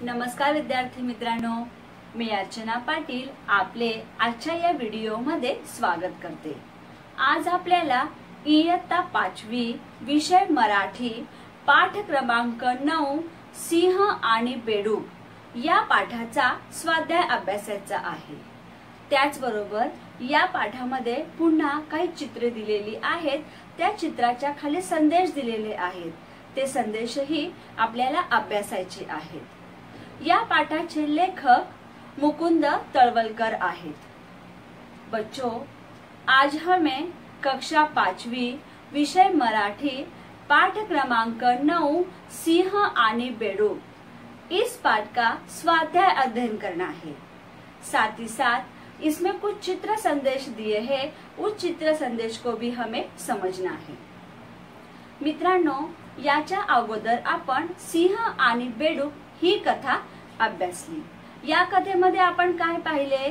नमस्कार विद्यार्थी मित्रांनो, मी अर्चना पाटील आपले आजच्या या व्हिडिओमध्ये स्वागत करते। आज आपल्याला इयत्ता 5वी विषय मराठी पाठ क्रमांक 9 सिंह आणि बेडूक या पाठाचा स्वाध्याय अभ्यासायचा आहे। त्याचबरोबर या पाठामध्ये पुन्हा काही चित्रे दिलेली आहेत, त्या चित्राच्या खाली संदेश दिलेले आहेत, ते संदेशही आपल्याला अभ्यासायचे आहेत। या पाठाचे लेखक मुकुंद तळवलकर आहेत। बच्चों, आज हमें कक्षा 5वी विषय मराठी पाठ क्रमांक 9 सिंह आणि बेडूक इस पाठ का स्वाध्याय अध्ययन करना है। साथ ही साथ इसमें कुछ चित्र संदेश दिए हैं, उस चित्र संदेश को भी हमें समझना है। मित्रांनो, याच्या अगोदर आपण सिंह आणि बेडूक ही कथा अभ्यासली। या कथेमध्ये आपण काय पाहिले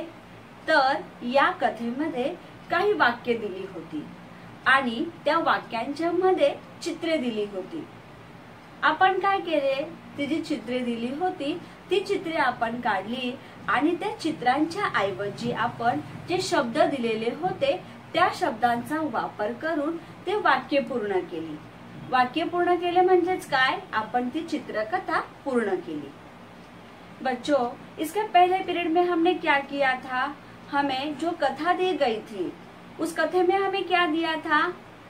तर या कथेमध्ये काही वाक्य दिली होती आणि त्या वाक्यांच्या मध्ये चित्रे दिली होती। आपण काय केले, ती जी चित्रे दिली होती ती चित्रे आपण काढली आणि त्या चित्रांच्या ऐवजी आपण जे शब्द दिलेले होते त्या शब्दांचा वापर करून ते वाक्य पूर्ण केली। वाक्य पूर्ण केले म्हणजेच काय, आपण ती चित्रकथा पूर्ण केली। बच्चों, इसके पहले पीरियड में हमने क्या किया था, हमें जो कथा दी गई थी उस कथे में हमें क्या दिया था,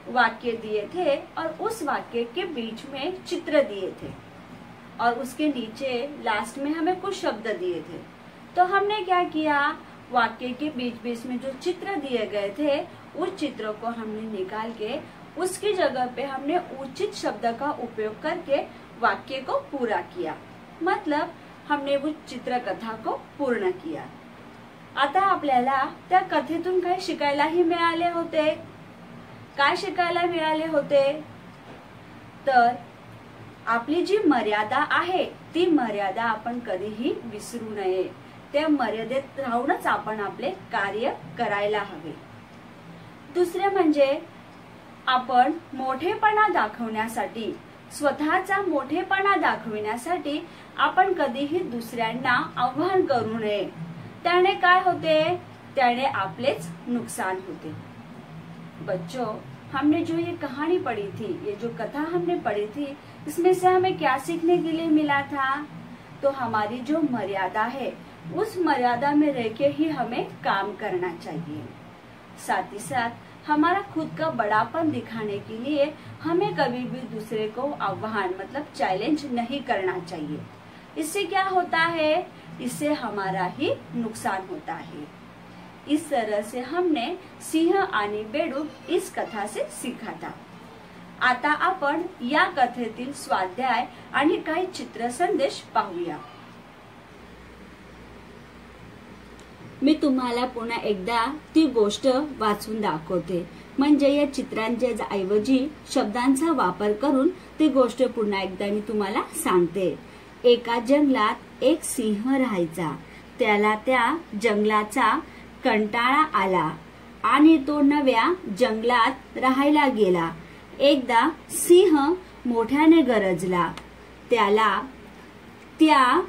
वाक्य दिए थे और उस वाक्य के बीच में चित्र दिए थे और उसके नीचे लास्ट में हमें कुछ शब्द दिए थे। तो हमने क्या किया, वाक्य के बीच बीच में जो चित्र दिए गए थे उस चित्रों को हमने निकाल के उसकी जगह पे हमने उचित शब्द का उपयोग करके वाक्य को पूरा किया, मतलब हमने वो चित्रकथा को पूर्ण किया। आता आपल्याला त्या कथेतून काही शिकायलाही मिळाले होते। काय शिकायला मिळाले होते तर आपली जी मर्यादा आहे ती मर्यादा आपण कधीही विसरू नये, त्या मर्यादेत राहूनच आपण आपले कार्य करायला हवे। दुसरे म्हणजे आपण मोठेपणा दाखवण्यासाठी, स्वतःचा मोठेपणा दाखविण्यासाठी आपण कधीही दुसऱ्यांना आव्हान करू नये, त्याने काय होते, त्याने आपलेच नुकसान होते। बच्चों, हमने जो ये कहानी पढ़ी थी, ये जो कथा हमने पढ़ी थी, इसमें से हमें क्या सीखने के लिए मिला था, तो हमारी जो मर्यादा है उस मर्यादा में रह के ही हमें काम करना चाहिए। साथ ही साथ हमारा खुद का बड़ापन दिखाने के लिए हमें कभी भी दूसरे को आह्वान मतलब चैलेंज नहीं करना चाहिए। इससे क्या होता है, इससे हमारा ही नुकसान होता है। इस तरह से हमने सिंह आणि बेडूक इस कथा से सीखा था। आता आपण या कथेतील स्वाध्याय आणि काही चित्र संदेश पाहूया। मी तुम्हाला पुन्हा एकदा ती गोष्ट वाचून दाखवते, म्हणजे या चित्रांच्या ऐवजी शब्दांचा वापर करून ती गोष्ट पुन्हा एकदा मी तुम्हाला सांगते। एका जंगलात एक सिंह राहायचा, त्याला त्या जंगलाचा कंटाळा आला आणि तो नव्या जंगलात राहायला गेला। एकदा सिंह मोठ्याने गरजला, त्याला त्या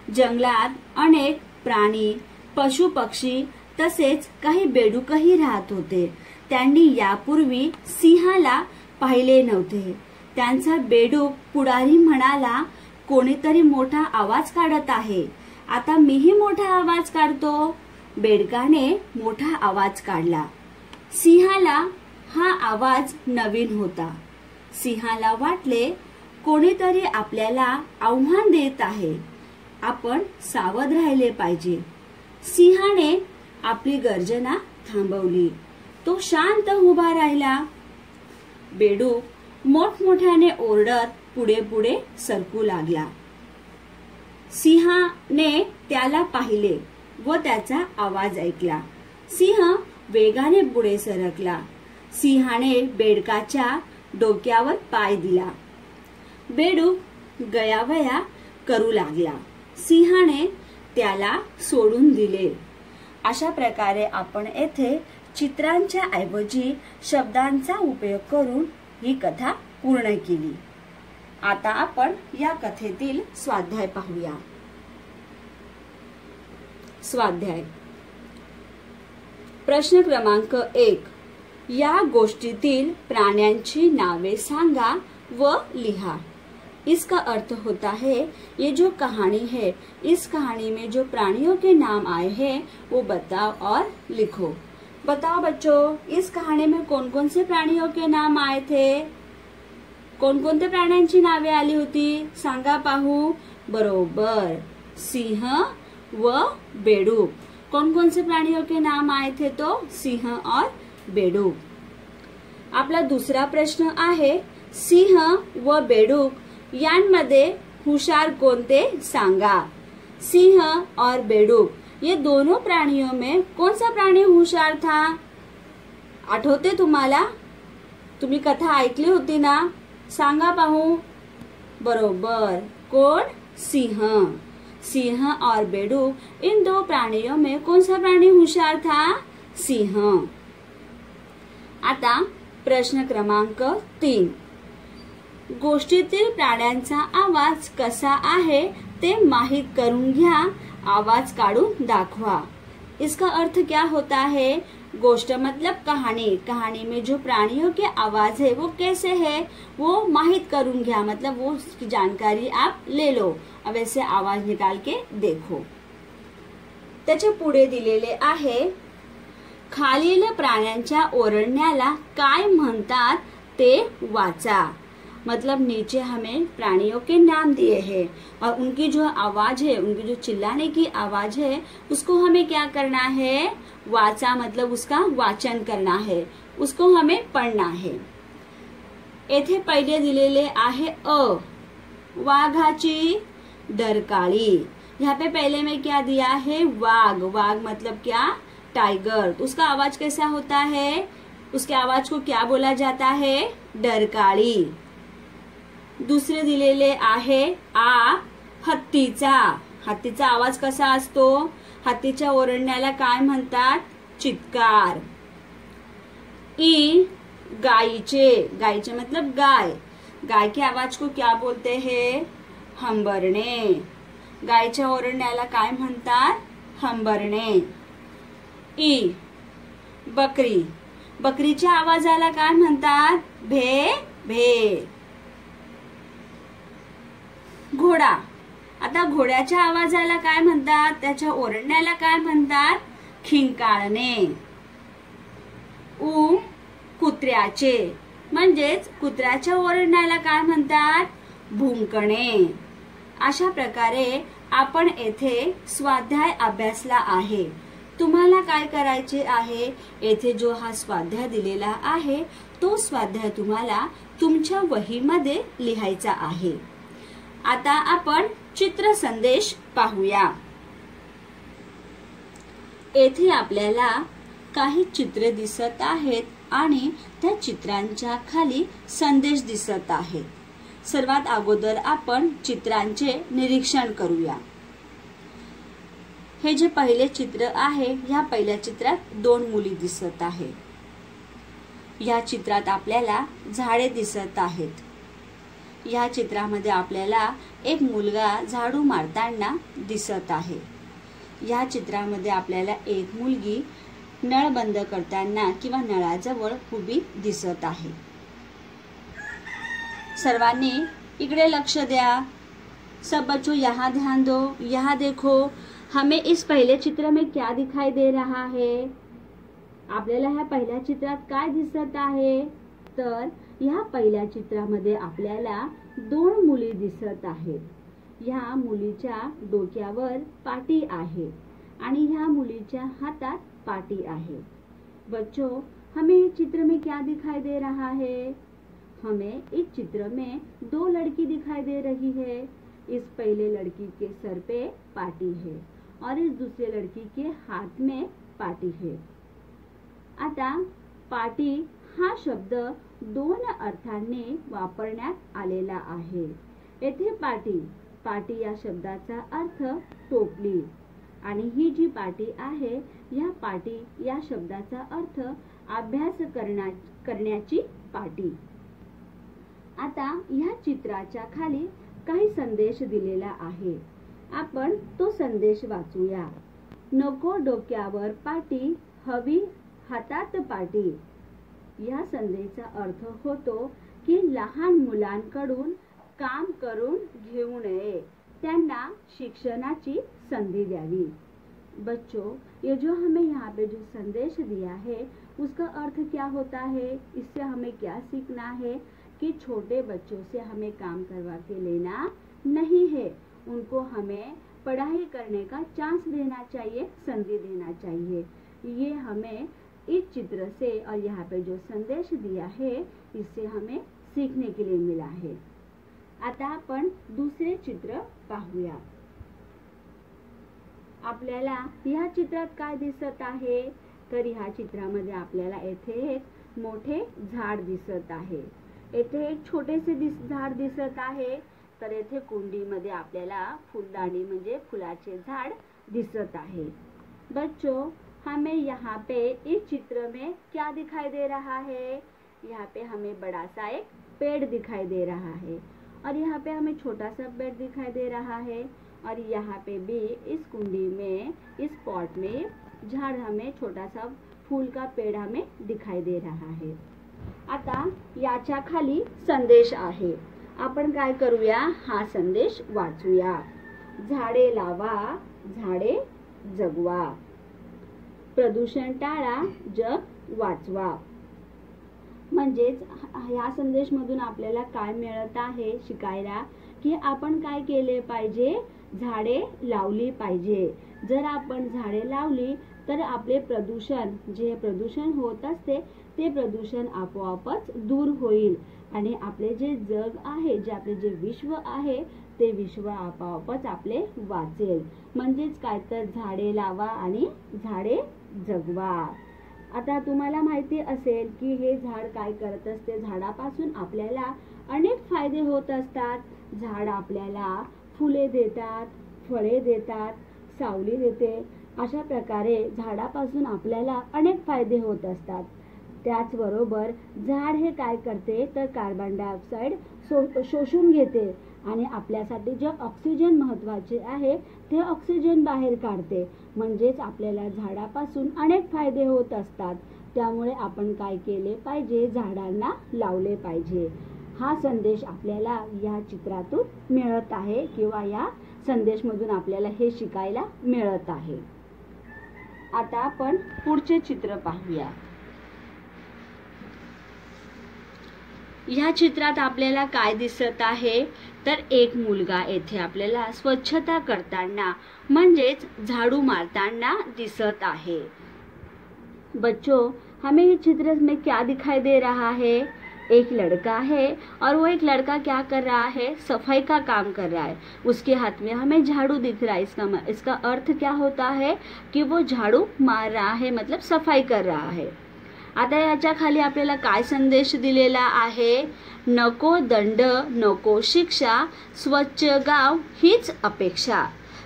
जंगलात अनेक प्राणी, पशु पक्षी तसेच काही बेडूकही राहत होते। त्यांनी यापूर्वी सिंहाला पाहिले नव्हते। त्यांचा बेडूक पुढारी म्हणाला, कोणीतरी मोठा आवाज काढत आहे, आता मीही मोठा आवाज काढतो। बेडकाने मोठा आवाज काढला। सिंहाला हा आवाज नवीन होता। सिंहाला वाटले, कोणीतरी आपल्याला आव्हान देत आहे, आपण सावध राहिले पाहिजे। सिंहाने आपली गर्जना थांबवली, तो शांत उभा राहिला। बेडूक मोठमोठ्याने ओरडत पुढे पुढे सरकू लागला। सिंहाने त्याला पाहिले व त्याचा आवाज ऐकला। सिंह वेगाने पुढे सरकला। सिंहाने बेडकाच्या डोक्यावर पाय दिला। बेडूक गयावया करू लागला। सिंहाने त्याला सोडून दिले। अशा प्रकारे आपण येथे चित्रांच्या ऐवजी शब्दांचा उपयोग करून ही कथा पूर्ण केली। आता आपण या कथेतील स्वाध्याय पाहूया। स्वाध्याय प्रश्न क्रमांक 1, या गोष्टीतील प्राण्यांची नावे सांगा व लिहा। इसका अर्थ होता है ये जो कहानी है, इस कहानी में जो प्राणियों के नाम आए हैं वो बताओ और लिखो। बताओ बच्चों, इस कहानी में कौन कौन से प्राणियों के नाम आए थे? कोणकोणत्या प्राण्यांची नावे आली होती? सांगा पाहू। बरोबर, सिंह व बेडूक। कौन कौन से प्राणियों के नाम आए थे? तो सिंह और बेडूक। आपला दुसरा प्रश्न आहे, सिंह व बेडूक यांमध्ये हुशार कोणते सांगा। सिंह और बेडूक ये दोनों प्राणियों में कौन सा प्राणी हुशार था? आठवते तुम्हाला? तुम्ही कथा ऐकली होती ना? सांगा पाहू। बरोबर, कोण? सिंह। सिंह और बेडूक इन दो प्राणियों में कौन सा प्राणी हुशार था? सिंह। आता प्रश्न क्रमांक 3, गोष्टीतील प्राण्यांचा आवाज कसा आहे ते माहित करून घ्या, आवाज काढून दाखवा। इसका अर्थ क्या होता है? गोष्ट मतलब कहानी, कहानी में जो प्राणियों के आवाज है वो कैसे है वो माहित करून घ्या, मतलब वो उसकी जानकारी आप ले लो। अब ऐसे आवाज निकाल के देखो। त्याच्या पुढे दिलेले आहे, खालील प्राण्यांच्या ओरडण्याला काय म्हणतात ते वाचा। मतलब नीचे हमें प्राणियों के नाम दिए हैं और उनकी जो आवाज है, उनकी जो चिल्लाने की आवाज है उसको हमें क्या करना है? वाचा, मतलब उसका वाचन करना है, उसको हमें पढ़ना है। येथे पहिले दिलेले आहे अ, वाघाची डरकाळी। यहाँ पे पहले में क्या दिया है? वाघ। वाघ मतलब क्या? टाइगर। तो उसका आवाज कैसा होता है? उसके आवाज को क्या बोला जाता है? डरकाळी। दुसरे दिलेले आहे आ, हत्तीचा। हत्तीचा आवाज कसा असतो? हत्तीच्या ओरडण्याला काय म्हणतात? चित्कार। ई, गायीचे। गायीचे मतलब गाय। गाय के आवाज को क्या बोलते हैं? हंबरणे। गायीच्या ओरडण्याला काय म्हणतात? हंबरणे। ई, बकरी। बकरीच्या आवाजाला काय म्हणतात? भे भे। घोडा। आता घोड्याच्या आवाजाला काय म्हणतात? त्याच्या ओरडण्याला काय म्हणतात? खिंकाळणे। उ, कुत्र्याचे, म्हणजेच कुत्र्याच्या ओरडण्याला काय म्हणतात? भुंकणे। अशा प्रकारे आपण येथे स्वाध्याय अभ्यासला आहे। तुम्हाला काय करायचे आहे? येथे जो हा स्वाध्याय दिलेला आहे तो स्वाध्याय तुम्हाला तुमच्या वहीमध्ये लिहायचा आहे। आता आपण चित्र संदेश पाहूया। येथे आपल्याला काही चित्र दिसत आहेत आणि त्या चित्रांच्या खाली संदेश दिसत आहेत। सर्वात अगोदर आपण चित्रांचे निरीक्षण करूया। हे जे पहिले चित्र आहे, ह्या पहिल्या चित्रात दोन मुली दिसत आहेत। या चित्रात आपल्याला झाडे दिसत आहेत। या चित्रामध्ये आपल्याला एक मुलगा झाडू मारताना दिसत आहे। या चित्रामध्ये आपल्याला एक मुलगी नळ बंद करताना किंवा नळाजवळ उभी दिसत आहे। सर्वांनी इकडे लक्ष द्या। सब बच्चों यहाँ ध्यान दो, यहाँ देखो, हमें इस पहले चित्र में क्या दिखाई दे रहा है? आपल्याला ह्या पहिल्या चित्रात काय दिसत आहे? तर ह्या पहिल्या चित्रामध्ये आपल्याला दोन मुली दिसत आहेत। ह्या मुलीच्या डोक्यावर पाटी आहे आणि ह्या मुलीच्या हातात पाटी आहे। बच्चों, हमें इस चित्र में क्या दिखाई दे रहा है? हमें इस चित्र में दो लड़की दिखाई दे रही है। इस पहले लड़की के सर पे पाटी है और इस दूसरे लड़की के हाथ में पाटी है। आता पाटी हा शब्द दोन अर्थाने वापरण्यात आलेला आहे। येथे पाटी, पाटी या शब्दाचा अर्थ टोपली आणि ही जी पाटी आहे, या पाटी या शब्दाचा अर्थ अभ्यास करण्याची पाटी। आता या चित्राच्या खाली काही संदेश दिलेला आहे। आपण तो संदेश वाचूया। नको डोक्यावर पाटी, हवी हातात पाटी. या संदेशाचा अर्थ होतो की लहान मुलांकडून काम करून घेऊ नये, त्यांना शिक्षणाची संधी द्यावी. बच्चों, ये जो हमें यहाँ पे जो संदेश दिया है उसका अर्थ क्या होता है, इससे हमें क्या सीखना है कि छोटे बच्चों से हमें काम करवा के लेना नहीं है, उनको हमें पढ़ाई करने का चांस देना चाहिए, संधि देना चाहिए. ये हमें इस चित्र से और यहाँ पे जो संदेश दिया है इससे हमें सीखने के लिए मिला है. आता आपण दुसरे चित्र पाहूया. आपल्याला या चित्रात काय दिसत आहे, तर ह्या चित्रामध्ये आपल्याला येथे एक मोठे झाड दिसत आहे. येथे एक छोटेसे झाड दिसत आहे. तर येथे कुंडीमध्ये आपल्याला फुलदाणी म्हणजे फुलाचे झाड दिसत आहे. बच्चों, हमें यहाँ पे इस चित्र में क्या दिखाई दे रहा है, यहाँ पे हमें बड़ा सा एक पेड़ दिखाई दे रहा है और यहाँ पे हमें छोटा सा पेड़ दिखाई दे रहा है. और यहाँ पे भी इस कुंडी में, इस पॉट में झाड़ हमें छोटा सा फूल का पेड़ हमें दिखाई दे रहा है. आता याच्या खाली संदेश आहे. आपण काय करूया, हा संदेश वाचूया. झाडे लावा, झाडे जगवा, प्रदूषण टाळा, जग वाचवा. म्हणजेच ह्या संदेश मधून आपल्याला काय मिळत आहे शिकायला, की आपण काय केले पाहिजे, झाडे लावली पाहिजे. जर आपण झाडे लावली तर आपले प्रदूषण, जे प्रदूषण होत असते ते प्रदूषण आपोआपच दूर होईल आणि आपले जे जग आहे, जे आपले जे विश्व आहे ते विश्व आपोआपच आपले वाचेल. म्हणजेच काय, तर झाडे लावा आणि झाडे जगवा. आता तुम्हाला माहिती असेल की हे झाड काय करत असते, झाडापासून आपल्याला अनेक फायदे होत असतात. झाड आपल्याला फुले देतात, फळे देतात, सावली देते. अशा प्रकारे झाडापासून आपल्याला अनेक फायदे होत असतात. त्याचबरोबर झाड हे काय करते, तर कार्बन डायऑक्साईड शोषून घेते आणि आपल्यासाठी जे ऑक्सिजन महत्त्वाचे आहे ते ऑक्सिजन बाहेर काढते. म्हणजेच आपल्याला झाडापासून अनेक फायदे होत असतात. त्यामुळे आपण काय केले पाहिजे, झाडांना लावले पाहिजे. हा संदेश आपल्याला या चित्रातून मिळत आहे किंवा या संदेशमधून आपल्याला हे शिकायला मिळत आहे. आता आपण पुढचे चित्र पाहूया. या चित्रात आपल्याला काय दिसत आहे, तर एक मुलगा येथे आपल्याला स्वच्छता करताना म्हणजेच झाडू मारताना दिसत आहे. बच्चों, हमें इस चित्र में क्या दिखाई दे रहा है, एक लड़का है और वो एक लड़का क्या कर रहा है, सफाई का काम कर रहा है. उसके हाथ में हमें झाड़ू दिख रहा है. इसका अर्थ क्या होता है कि वो झाड़ू मार रहा है, मतलब सफाई कर रहा है. आता याच्या खाली आपल्याला काय संदेश दिलेला आहे, नको दंड, नको शिक्षा, स्वच्छ गाव हीच अपेक्षा.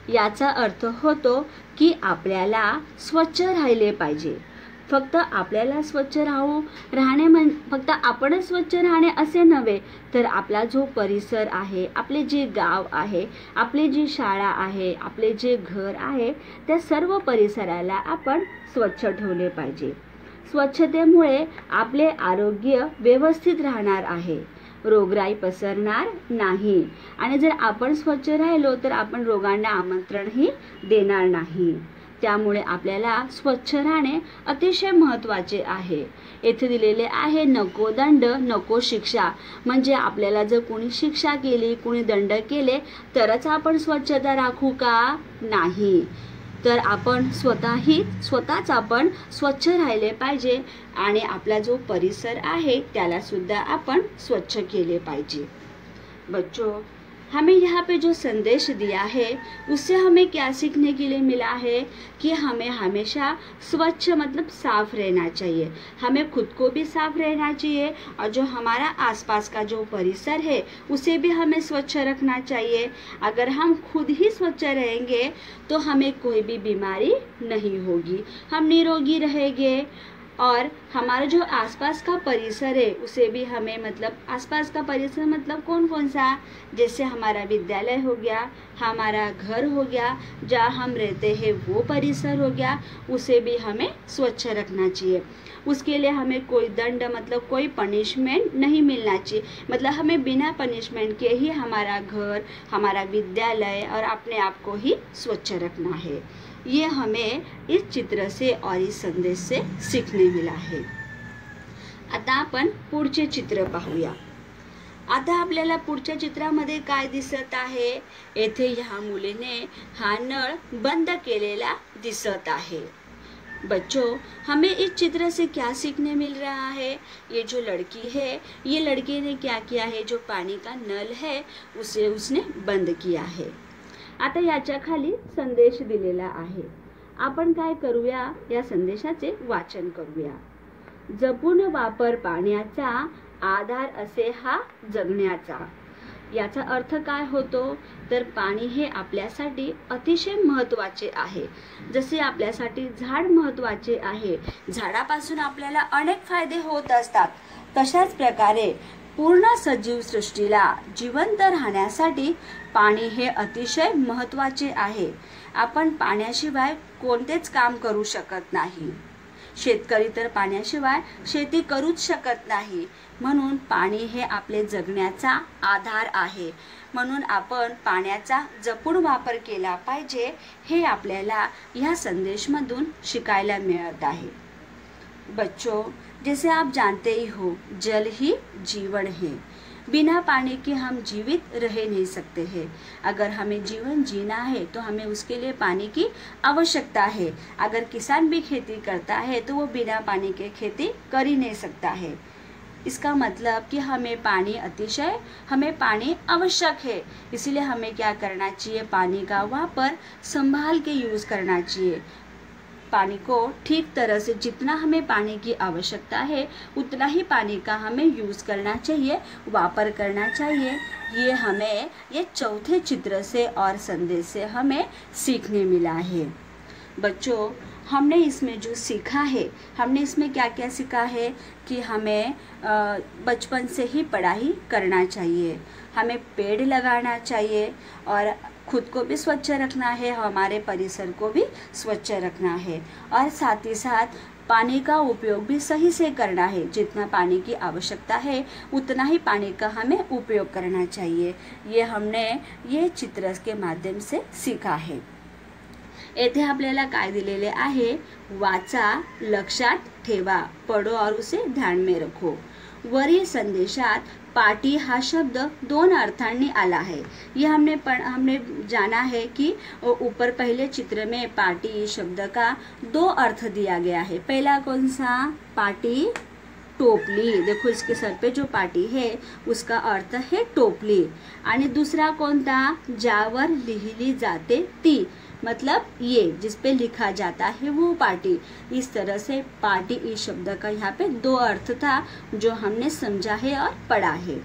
याचा अर्थ होतो की आपल्याला स्वच्छ राहिले पाहिजे. फक्त आपल्याला स्वच्छ राहणे फक्त आपणच स्वच्छ राहणे असे नव्हे, तर आपला जो परिसर आहे, आपले जे गाव आहे, आपली जी शाळा आहे, आपले जे घर आहे, त्या सर्व परिसराला आपण स्वच्छ ठेवले पाहिजे. स्वच्छतेमुळे आपले आरोग्य व्यवस्थित राहणार आहे, रोगराई पसरणार नाही आणि जर आपण स्वच्छ राहिलो तर आपण रोगांना आमंत्रणही देणार नाही. त्यामुळे आपल्याला स्वच्छ राहणे अतिशय महत्त्वाचे आहे. येथे दिलेले आहे नको दंड, नको शिक्षा. म्हणजे आपल्याला जर कोणी शिक्षा केली, कोणी दंड केले तरच आपण स्वच्छता राखू का, नाही. तर आपण स्वतःच आपण स्वच्छ राहिले पाहिजे आणि आपला जो परिसर आहे त्याला सुद्धा आपण स्वच्छ केले पाहिजे. बच्चों, हमें यहाँ पे जो संदेश दिया है उससे हमें क्या सीखने के लिए मिला है कि हमें हमेशा स्वच्छ मतलब साफ रहना चाहिए. हमें खुद को भी साफ रहना चाहिए और जो हमारा आसपास का जो परिसर है उसे भी हमें स्वच्छ रखना चाहिए. अगर हम खुद ही स्वच्छ रहेंगे तो हमें कोई भी बीमारी नहीं होगी, हम निरोगी रहेंगे. और हमारा जो आसपास का परिसर है उसे भी हमें, मतलब आसपास का परिसर मतलब कौन कौन सा, जैसे हमारा विद्यालय हो गया, हमारा घर हो गया, जहाँ हम रहते हैं वो परिसर हो गया, उसे भी हमें स्वच्छ रखना चाहिए। उसके लिए हमें कोई दंड, मतलब कोई पनिशमेंट नहीं मिलना चाहिए, मतलब हमें बिना पनिशमेंट के ही हमारा घर, हमारा विद्यालय और अपने आप को ही स्वच्छ रखना है। ये हमें इस चित्र से और इस संदेश से शिकणे मिला आहे। आता आपण पुढचे चित्र पाहूया। आता आपल्याला पुढच्या चित्रामध्ये काय दिसत आहे, येथे ह्या मुलीने हा नळ बंद केलेला दिसत आहे। बच्चों, हमें इस चित्र से क्या सीखने मिल रहा है, ये जो लड़की है, ये लड़की ने क्या किया है, जो पानी का नल है उसे उसने बंद किया है। आता याच्या खाली संदेश दिलेला आहे, आपण काय करूया, या संदेशाचे वाचन करूया। जपून वापर पाण्याचा, आधार असे हा जगण्याचा। याचा अर्थ काय होतो, तर पाणी हे आपल्यासाठी अतिशय महत्त्वाचे आहे। जसे आपल्यासाठी झाड महत्त्वाचे आहे, झाडापासून आपल्याला अनेक फायदे होत असतात, तशाच प्रकारे पूर्ण सजीव सृष्टीला जिवंत राहण्यासाठी पाणी हे अतिशय महत्त्वाचे आहे। आपण पाण्याशिवाय कोणतेच काम करू शकत नाही। शेतकरी तर पाण्याशिवाय शेती करूच शकत नाही, म्हणून पाणी हे आपले जगण्याचा आधार आहे। म्हणून आपण पाण्याचा जपून वापर केला पाहिजे, हे आपल्याला या संदेशमधून शिकायला मिळत आहे। बच्चों, जैसे आप जानते ही हो, जल ही जीवन है। बिना पानी के हम जीवित रह नहीं सकते हैं। अगर हमें जीवन जीना है तो हमें उसके लिए पानी की आवश्यकता है। अगर किसान भी खेती करता है तो वो बिना पानी के खेती कर ही नहीं सकता है। इसका मतलब कि हमें पानी आवश्यक है, इसलिए हमें क्या करना चाहिए, पानी का वापर संभाल के यूज़ करना चाहिए। पानी को ठीक तरह से, जितना हमें पानी की आवश्यकता है उतना ही पानी का हमें यूज़ करना चाहिए, वापर करना चाहिए। ये हमें ये चौथे चित्र से और संदेश से हमें सीखने मिला है। बच्चों, हमने इसमें जो सीखा है, हमने इसमें क्या क्या सीखा है कि हमें बचपन से ही पढ़ाई करना चाहिए, हमें पेड़ लगाना चाहिए और खुद को भी स्वच्छ रखना है, हमारे परिसर को भी स्वच्छ रखना है, और साथ ही साथ पानी का उपयोग भी सही से करना है। जितना पानी की आवश्यकता है उतना ही पानी का हमें उपयोग करना चाहिए। ये हमने ये चित्र के माध्यम से सीखा है। येथे आपल्याला काय दिलेले आहे, वाचा, लक्षात ठेवा, पढ़ो और उसे ध्यान में रखो। वरील संदेशात पाटी हा शब्द दोन अर्थांनी आला है। ये हमने जाना है कि ऊपर पहले चित्र में पाटी शब्द का दो अर्थ दिया गया है। पहला कौन सा, पाटी टोपली। देखो इसके सर पे जो पाटी है उसका अर्थ है टोपली। आणि दूसरा कोणता, ज्यावर लिहिली जाते ती, मतलब ये जिस पे लिखा जाता है वो पाटी। इस तरह से पाटी इस शब्द का यहाँ पे दो अर्थ था जो हमने समझा है और पढ़ा है।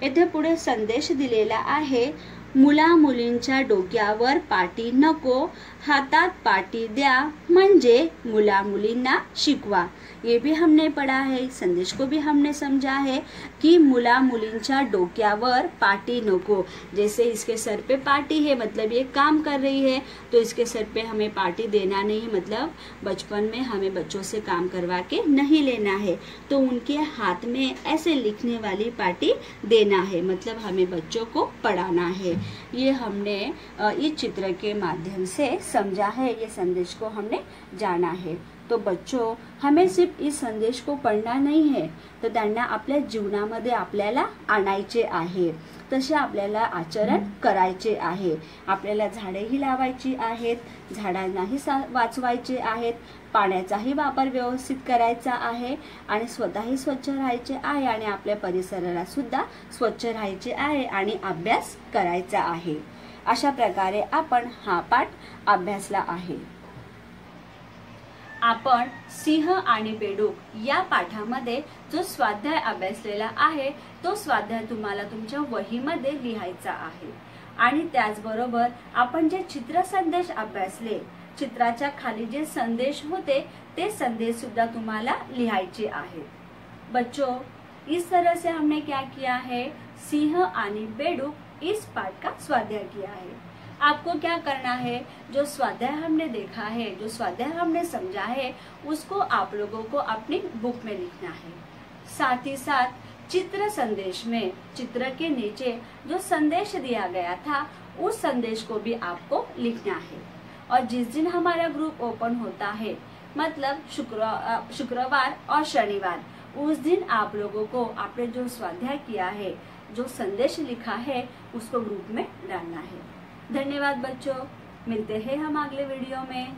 येथे पुढे संदेश दिलेला आहे, मुला मुलींच्या डोक्यावर पाटी नको, हातात पाटी द्या म्हणजे मुला मुलींना शिकवा। ये भी हमने पढ़ा है, संदेश को भी हमने समझा है कि मुला मुलींच्या डोक्यावर पाटी नको। जैसे इसके सर पे पाटी है, मतलब ये काम कर रही है, तो इसके सर पे हमें पाटी देना नहीं, मतलब बचपन में हमें बच्चों से काम करवा के नहीं लेना है, तो उनके हाथ में ऐसे लिखने वाली पाटी देना है, मतलब हमें बच्चों को पढ़ाना है। ये हमने इस चित्र के माध्यम से समझा है, ये संदेश को हमने जाना है। तो बच्चों, हमें सिर्फ इस संदेश को पढ़ना नहीं है, तर त्यांना आपल्या जीवनामध्ये आपल्याला आणायचे आहे, तसे आपल्याला आचरण करायचे आहे। आपल्याला झाडेही लावायची आहेत, झाडांनाही वाचवायचे आहेत, पाण्याचाही वापर व्यवस्थित करायचा आहे आणि स्वतःही स्वच्छ राहायचे आहे आणि आपल्या परिसराला सुद्धा स्वच्छ राहायचे आहे आणि अभ्यास करायचा आहे। अशा प्रकारे आपण हा पाठ अभ्यासला आहे। आपण सिंह आणि बेडूक या पाठामध्ये जो स्वाध्याय अभ्यासलेला आहे तो स्वाध्याय तुम्हाला तुमच्या वहीमध्ये लिहायचा आहे। आणि त्याचबरोबर आपण जे चित्र संदेश अभ्यासले चित्राच्या खाली जे संदेश होते ते संदेश सुद्धा तुम्हाला लिहायचे आहेत। बच्चों, इस तरह से हमने क्या किया है, सिंह आणि बेडूक इस पाठ का स्वाध्याय किया है। आपको क्या करना है, जो स्वाध्याय हमने देखा है, जो स्वाध्याय हमने समझा है, उसको आप लोगों को अपनी बुक में लिखना है। साथ ही साथ चित्र संदेश में चित्र के नीचे जो संदेश दिया गया था उस संदेश को भी आपको लिखना है। और जिस दिन हमारा ग्रुप ओपन होता है, मतलब शुक्रवार और शनिवार, उस दिन आप लोगों को आपने जो स्वाध्याय किया है, जो संदेश लिखा है, उसको ग्रुप में डालना है। धन्यवाद बच्चों, मिलते हैं हम अगले वीडियो में।